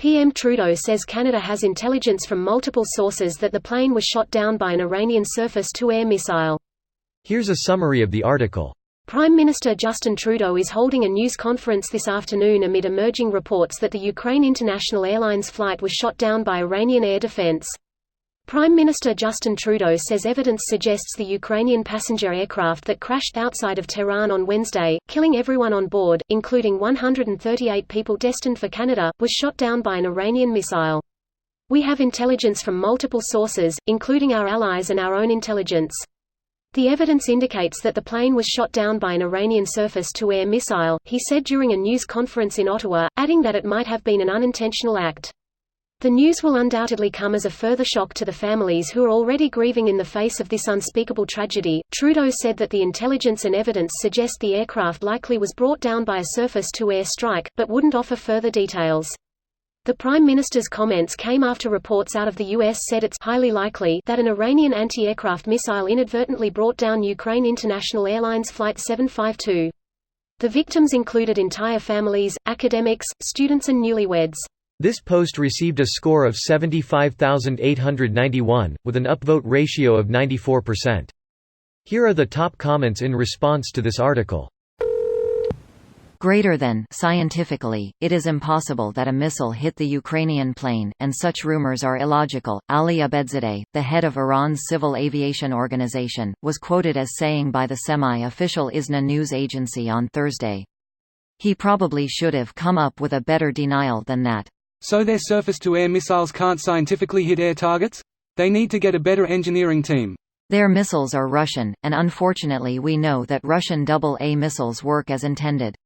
PM Trudeau says Canada has intelligence from multiple sources that the plane was shot down by an Iranian surface-to-air missile. Here's a summary of the article. Prime Minister Justin Trudeau is holding a news conference this afternoon amid emerging reports that the Ukraine International Airlines flight was shot down by Iranian air defense. Prime Minister Justin Trudeau says evidence suggests the Ukrainian passenger aircraft that crashed outside of Tehran on Wednesday, killing everyone on board, including 138 people destined for Canada, was shot down by an Iranian missile. We have intelligence from multiple sources, including our allies and our own intelligence. The evidence indicates that the plane was shot down by an Iranian surface-to-air missile, he said during a news conference in Ottawa, adding that it might have been an unintentional act. The news will undoubtedly come as a further shock to the families who are already grieving in the face of this unspeakable tragedy. Trudeau said that the intelligence and evidence suggest the aircraft likely was brought down by a surface-to-air strike, but wouldn't offer further details. The Prime Minister's comments came after reports out of the U.S. said it's highly likely that an Iranian anti-aircraft missile inadvertently brought down Ukraine International Airlines Flight 752. The victims included entire families, academics, students and newlyweds. This post received a score of 75,891, with an upvote ratio of 94%. Here are the top comments in response to this article. Greater than, scientifically, it is impossible that a missile hit the Ukrainian plane, and such rumors are illogical. Ali Abedzadeh, the head of Iran's civil aviation organization, was quoted as saying by the semi-official ISNA news agency on Thursday. He probably should have come up with a better denial than that. So their surface-to-air missiles can't scientifically hit air targets? They need to get a better engineering team. Their missiles are Russian, and unfortunately we know that Russian AA missiles work as intended.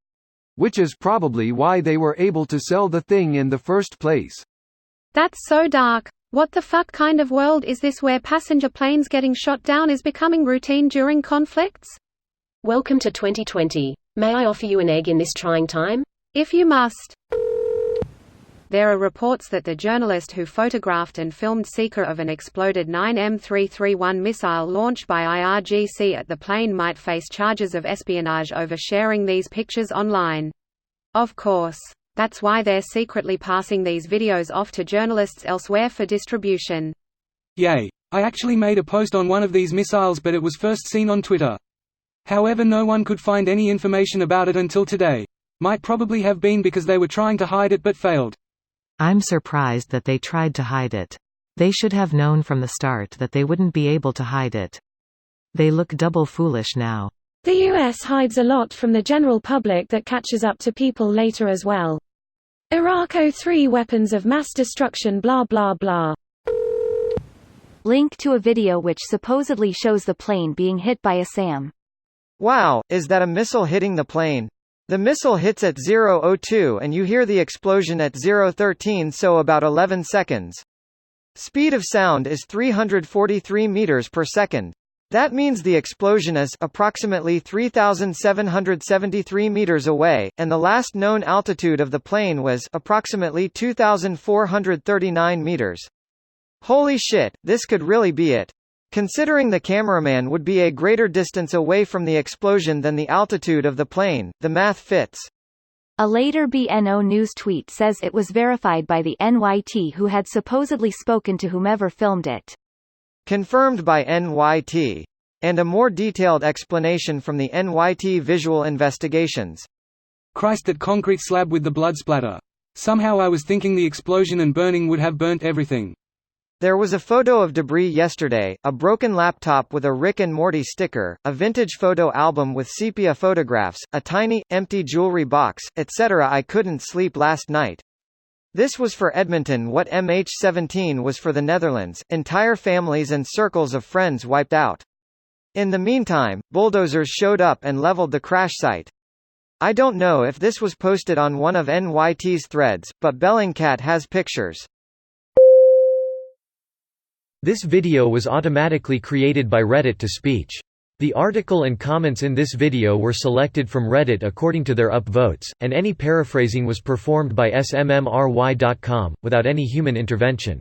Which is probably why they were able to sell the thing in the first place. That's so dark. What the fuck kind of world is this where passenger planes getting shot down is becoming routine during conflicts? Welcome to 2020. May I offer you an egg in this trying time? If you must. There are reports that the journalist who photographed and filmed seeker of an exploded 9M331 missile launched by IRGC at the plane might face charges of espionage over sharing these pictures online. Of course. That's why they're secretly passing these videos off to journalists elsewhere for distribution. Yay. I actually made a post on one of these missiles, but it was first seen on Twitter. However, no one could find any information about it until today. Might probably have been because they were trying to hide it but failed. I'm surprised that they tried to hide it. They should have known from the start that they wouldn't be able to hide it. They look double foolish now. The US hides a lot from the general public that catches up to people later as well. Iraq-03 weapons of mass destruction blah blah blah. Link to a video which supposedly shows the plane being hit by a SAM. Wow, is that a missile hitting the plane? The missile hits at 0:02 and you hear the explosion at 0:13, so about 11 seconds. Speed of sound is 343 meters per second. That means the explosion is approximately 3,773 meters away, and the last known altitude of the plane was approximately 2,439 meters. Holy shit, this could really be it. Considering the cameraman would be a greater distance away from the explosion than the altitude of the plane, the math fits. A later BNO News tweet says it was verified by the NYT, who had supposedly spoken to whomever filmed it. Confirmed by NYT. And a more detailed explanation from the NYT Visual Investigations. Christ, that concrete slab with the blood splatter. Somehow I was thinking the explosion and burning would have burnt everything. There was a photo of debris yesterday, a broken laptop with a Rick and Morty sticker, a vintage photo album with sepia photographs, a tiny, empty jewelry box, etc. I couldn't sleep last night. This was for Edmonton what MH17 was for the Netherlands, entire families and circles of friends wiped out. In the meantime, bulldozers showed up and leveled the crash site. I don't know if this was posted on one of NYT's threads, but Bellingcat has pictures. This video was automatically created by Reddit to speech. The article and comments in this video were selected from Reddit according to their upvotes, and any paraphrasing was performed by smmry.com, without any human intervention.